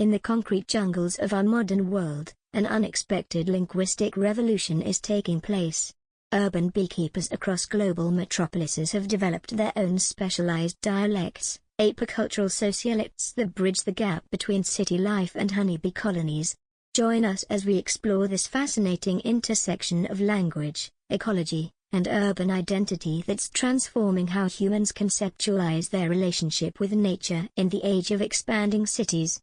In the concrete jungles of our modern world, an unexpected linguistic revolution is taking place. Urban beekeepers across global metropolises have developed their own specialized dialects, apicultural sociolects that bridge the gap between city life and honeybee colonies. Join us as we explore this fascinating intersection of language, ecology, and urban identity that's transforming how humans conceptualize their relationship with nature in the age of expanding cities.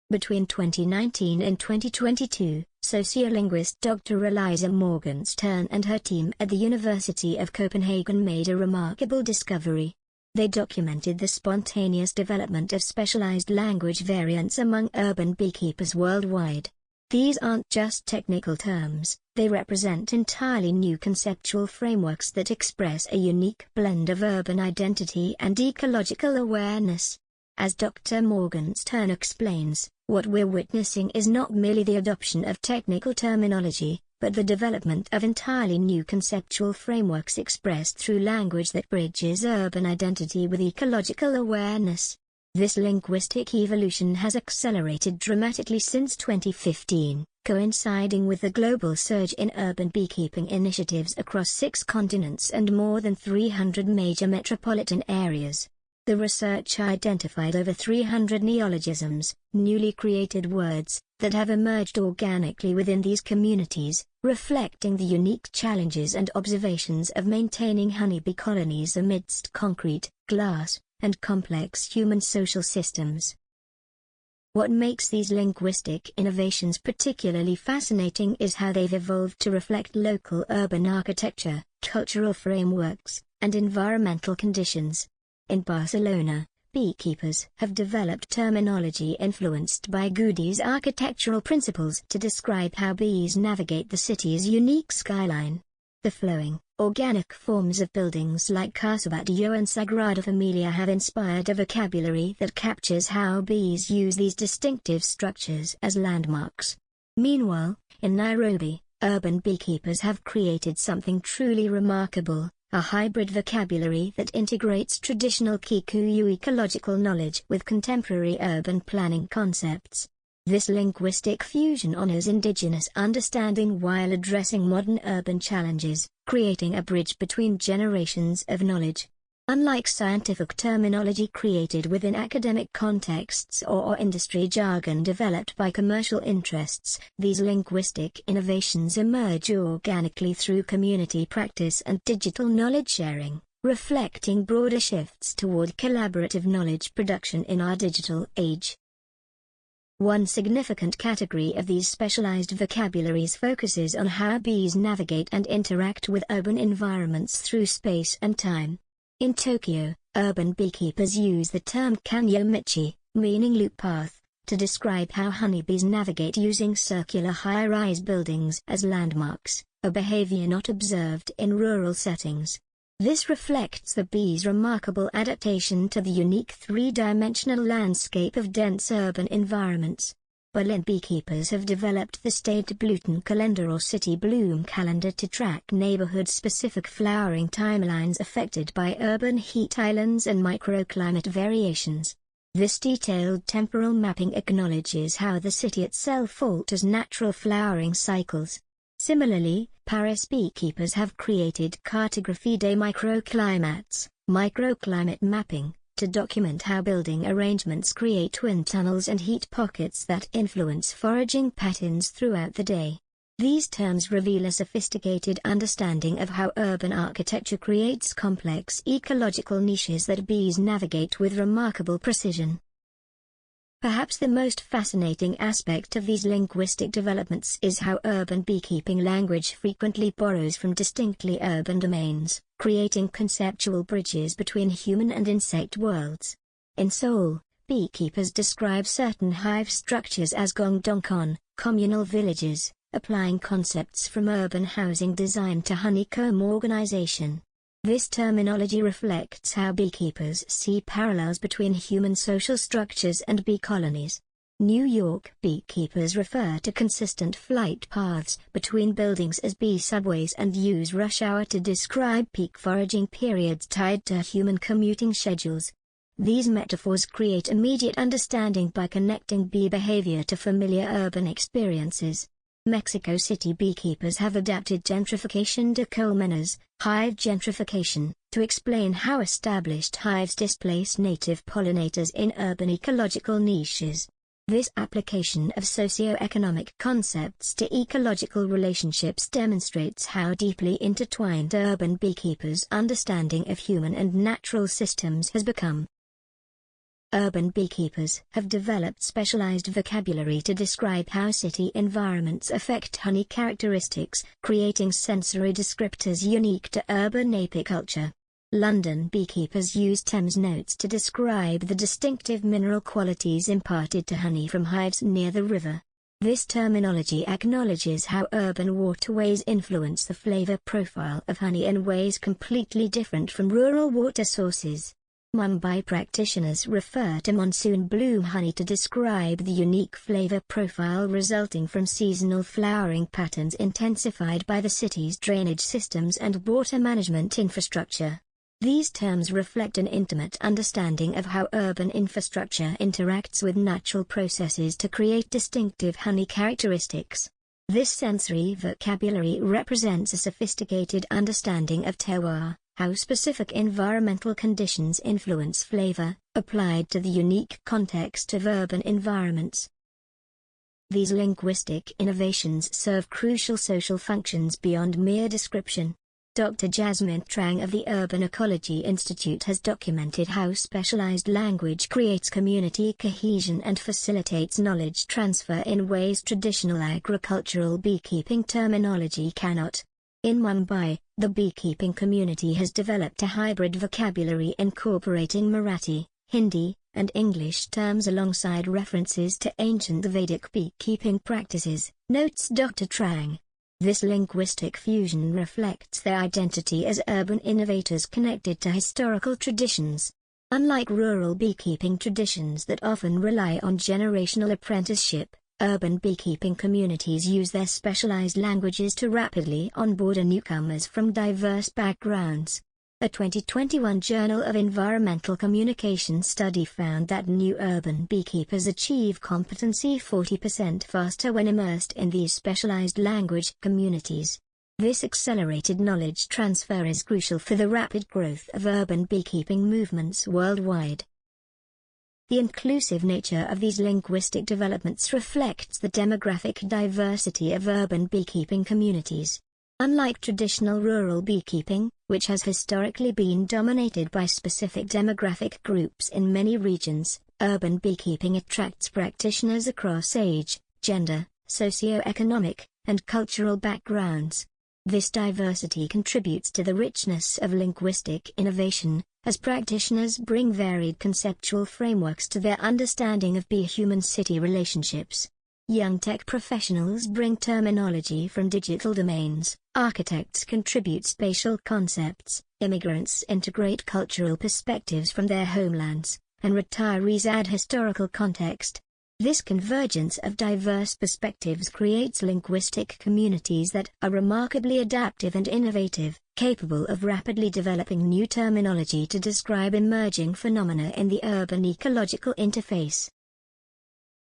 Between 2019 and 2022, sociolinguist Dr. Eliza Morgenstern and her team at the University of Copenhagen made a remarkable discovery. They documented the spontaneous development of specialized language variants among urban beekeepers worldwide. These aren't just technical terms, they represent entirely new conceptual frameworks that express a unique blend of urban identity and ecological awareness. As Dr. Morgenstern explains, what we're witnessing is not merely the adoption of technical terminology, but the development of entirely new conceptual frameworks expressed through language that bridges urban identity with ecological awareness. This linguistic evolution has accelerated dramatically since 2015, coinciding with the global surge in urban beekeeping initiatives across 6 continents and more than 300 major metropolitan areas. The research identified over 300 neologisms, newly created words, that have emerged organically within these communities, reflecting the unique challenges and observations of maintaining honeybee colonies amidst concrete, glass, and complex human social systems. What makes these linguistic innovations particularly fascinating is how they've evolved to reflect local urban architecture, cultural frameworks, and environmental conditions. In Barcelona, beekeepers have developed terminology influenced by Gaudi's architectural principles to describe how bees navigate the city's unique skyline. The flowing, organic forms of buildings like Casa Batlló and Sagrada Familia have inspired a vocabulary that captures how bees use these distinctive structures as landmarks. Meanwhile, in Nairobi, urban beekeepers have created something truly remarkable, a hybrid vocabulary that integrates traditional Kikuyu ecological knowledge with contemporary urban planning concepts. This linguistic fusion honors indigenous understanding while addressing modern urban challenges, creating a bridge between generations of knowledge. Unlike scientific terminology created within academic contexts or industry jargon developed by commercial interests, these linguistic innovations emerge organically through community practice and digital knowledge sharing, reflecting broader shifts toward collaborative knowledge production in our digital age. One significant category of these specialized vocabularies focuses on how bees navigate and interact with urban environments through space and time. In Tokyo, urban beekeepers use the term kanjo-michi, meaning loop path, to describe how honeybees navigate using circular high-rise buildings as landmarks, a behavior not observed in rural settings. This reflects the bees' remarkable adaptation to the unique three-dimensional landscape of dense urban environments. Berlin beekeepers have developed the Stadtblüten calendar or city bloom calendar to track neighborhood-specific flowering timelines affected by urban heat islands and microclimate variations. This detailed temporal mapping acknowledges how the city itself alters natural flowering cycles. Similarly, Paris beekeepers have created Cartographie des microclimats, microclimate mapping, to document how building arrangements create wind tunnels and heat pockets that influence foraging patterns throughout the day. These terms reveal a sophisticated understanding of how urban architecture creates complex ecological niches that bees navigate with remarkable precision. Perhaps the most fascinating aspect of these linguistic developments is how urban beekeeping language frequently borrows from distinctly urban domains, creating conceptual bridges between human and insect worlds. In Seoul, beekeepers describe certain hive structures as gongdongkon, communal villages, applying concepts from urban housing design to honeycomb organization. This terminology reflects how beekeepers see parallels between human social structures and bee colonies. New York beekeepers refer to consistent flight paths between buildings as bee subways and use rush hour to describe peak foraging periods tied to human commuting schedules. These metaphors create immediate understanding by connecting bee behavior to familiar urban experiences. Mexico City beekeepers have adapted gentrification de colmenas, hive gentrification, to explain how established hives displace native pollinators in urban ecological niches. This application of socio-economic concepts to ecological relationships demonstrates how deeply intertwined urban beekeepers' understanding of human and natural systems has become. Urban beekeepers have developed specialized vocabulary to describe how city environments affect honey characteristics, creating sensory descriptors unique to urban apiculture. London beekeepers use Thames notes to describe the distinctive mineral qualities imparted to honey from hives near the river. This terminology acknowledges how urban waterways influence the flavor profile of honey in ways completely different from rural water sources. Mumbai practitioners refer to monsoon bloom honey to describe the unique flavor profile resulting from seasonal flowering patterns intensified by the city's drainage systems and water management infrastructure. These terms reflect an intimate understanding of how urban infrastructure interacts with natural processes to create distinctive honey characteristics. This sensory vocabulary represents a sophisticated understanding of terroir, how specific environmental conditions influence flavor, applied to the unique context of urban environments. These linguistic innovations serve crucial social functions beyond mere description. Dr. Jasmine Trang of the Urban Ecology Institute has documented how specialized language creates community cohesion and facilitates knowledge transfer in ways traditional agricultural beekeeping terminology cannot. In Mumbai, the beekeeping community has developed a hybrid vocabulary incorporating Marathi, Hindi, and English terms alongside references to ancient Vedic beekeeping practices, notes Dr. Trang. This linguistic fusion reflects their identity as urban innovators connected to historical traditions. Unlike rural beekeeping traditions that often rely on generational apprenticeship, urban beekeeping communities use their specialized languages to rapidly onboard newcomers from diverse backgrounds. A 2021 Journal of Environmental Communication study found that new urban beekeepers achieve competency 40% faster when immersed in these specialized language communities. This accelerated knowledge transfer is crucial for the rapid growth of urban beekeeping movements worldwide. The inclusive nature of these linguistic developments reflects the demographic diversity of urban beekeeping communities. Unlike traditional rural beekeeping, which has historically been dominated by specific demographic groups in many regions, urban beekeeping attracts practitioners across age, gender, socioeconomic, and cultural backgrounds. This diversity contributes to the richness of linguistic innovation, as practitioners bring varied conceptual frameworks to their understanding of bee-human-city relationships. Young tech professionals bring terminology from digital domains, architects contribute spatial concepts, immigrants integrate cultural perspectives from their homelands, and retirees add historical context. This convergence of diverse perspectives creates linguistic communities that are remarkably adaptive and innovative, capable of rapidly developing new terminology to describe emerging phenomena in the urban ecological interface.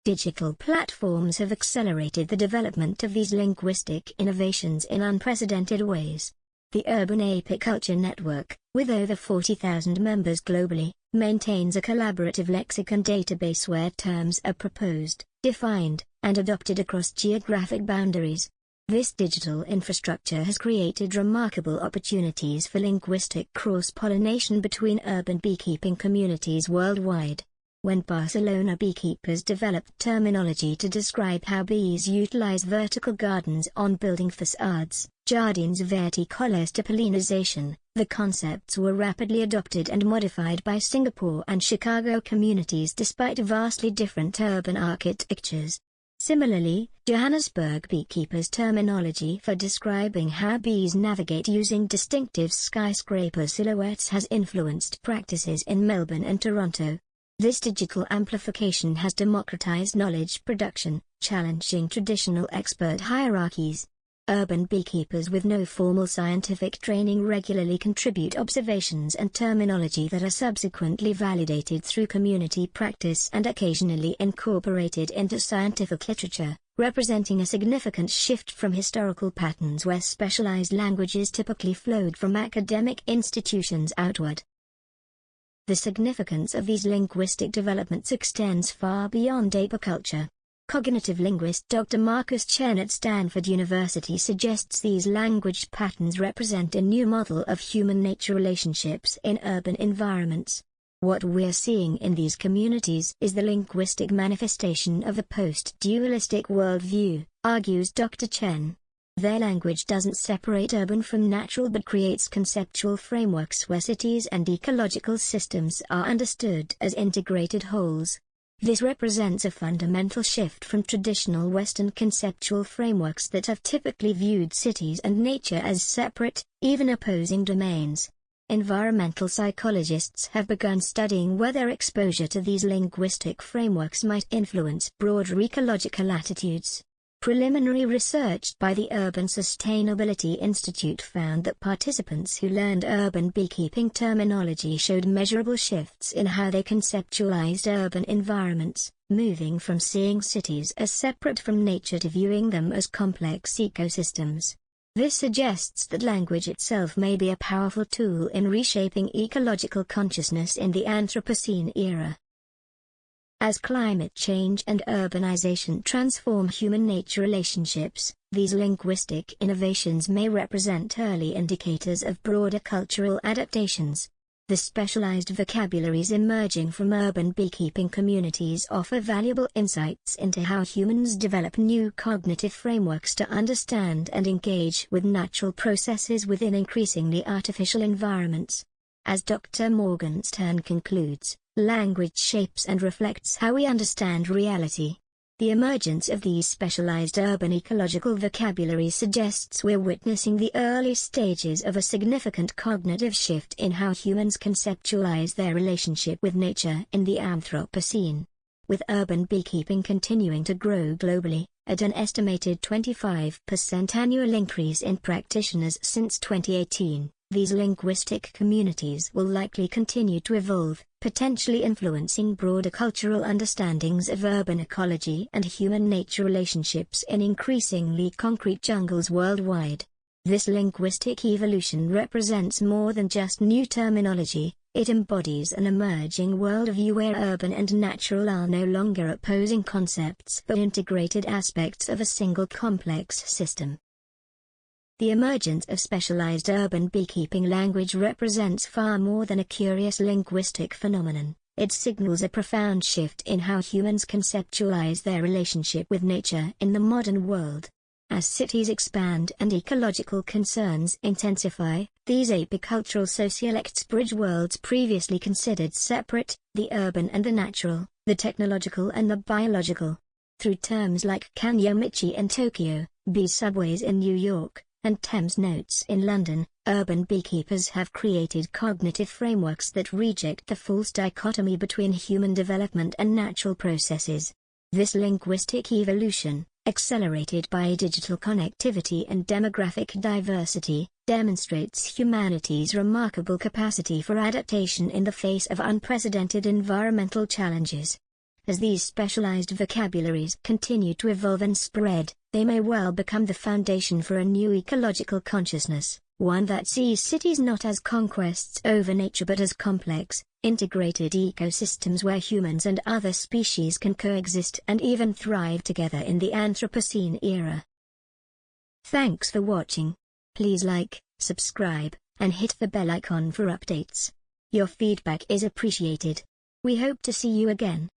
Digital platforms have accelerated the development of these linguistic innovations in unprecedented ways. The Urban Apiculture Network, with over 40,000 members globally, maintains a collaborative lexicon database where terms are proposed, defined, and adopted across geographic boundaries. This digital infrastructure has created remarkable opportunities for linguistic cross-pollination between urban beekeeping communities worldwide. When Barcelona beekeepers developed terminology to describe how bees utilize vertical gardens on building facades, jardins verticales to pollination, the concepts were rapidly adopted and modified by Singapore and Chicago communities despite vastly different urban architectures. Similarly, Johannesburg beekeepers' terminology for describing how bees navigate using distinctive skyscraper silhouettes has influenced practices in Melbourne and Toronto. This digital amplification has democratized knowledge production, challenging traditional expert hierarchies. Urban beekeepers with no formal scientific training regularly contribute observations and terminology that are subsequently validated through community practice and occasionally incorporated into scientific literature, representing a significant shift from historical patterns where specialized languages typically flowed from academic institutions outward. The significance of these linguistic developments extends far beyond apiculture. Cognitive linguist Dr. Marcus Chen at Stanford University suggests these language patterns represent a new model of human-nature relationships in urban environments. What we're seeing in these communities is the linguistic manifestation of a post-dualistic worldview, argues Dr. Chen. Their language doesn't separate urban from natural but creates conceptual frameworks where cities and ecological systems are understood as integrated wholes. This represents a fundamental shift from traditional Western conceptual frameworks that have typically viewed cities and nature as separate, even opposing domains. Environmental psychologists have begun studying whether exposure to these linguistic frameworks might influence broader ecological attitudes. Preliminary research by the Urban Sustainability Institute found that participants who learned urban beekeeping terminology showed measurable shifts in how they conceptualized urban environments, moving from seeing cities as separate from nature to viewing them as complex ecosystems. This suggests that language itself may be a powerful tool in reshaping ecological consciousness in the Anthropocene era. As climate change and urbanization transform human-nature relationships, these linguistic innovations may represent early indicators of broader cultural adaptations. The specialized vocabularies emerging from urban beekeeping communities offer valuable insights into how humans develop new cognitive frameworks to understand and engage with natural processes within increasingly artificial environments. As Dr. Morgenstern concludes, language shapes and reflects how we understand reality. The emergence of these specialized urban ecological vocabularies suggests we're witnessing the early stages of a significant cognitive shift in how humans conceptualize their relationship with nature in the Anthropocene. With urban beekeeping continuing to grow globally, at an estimated 25% annual increase in practitioners since 2018, these linguistic communities will likely continue to evolve, potentially influencing broader cultural understandings of urban ecology and human-nature relationships in increasingly concrete jungles worldwide. This linguistic evolution represents more than just new terminology, it embodies an emerging worldview where urban and natural are no longer opposing concepts but integrated aspects of a single complex system. The emergence of specialized urban beekeeping language represents far more than a curious linguistic phenomenon. It signals a profound shift in how humans conceptualize their relationship with nature in the modern world. As cities expand and ecological concerns intensify, these apicultural sociolects bridge worlds previously considered separate, the urban and the natural, the technological and the biological. Through terms like kanjo-michi in Tokyo, bee subways in New York, and Thames Notes in London, urban beekeepers have created cognitive frameworks that reject the false dichotomy between human development and natural processes. This linguistic evolution, accelerated by digital connectivity and demographic diversity, demonstrates humanity's remarkable capacity for adaptation in the face of unprecedented environmental challenges. As these specialized vocabularies continue to evolve and spread, they may well become the foundation for a new ecological consciousness, one that sees cities not as conquests over nature but as complex, integrated ecosystems where humans and other species can coexist and even thrive together in the Anthropocene era. Thanks for watching. Please like, subscribe, and hit the bell icon for updates. Your feedback is appreciated. We hope to see you again.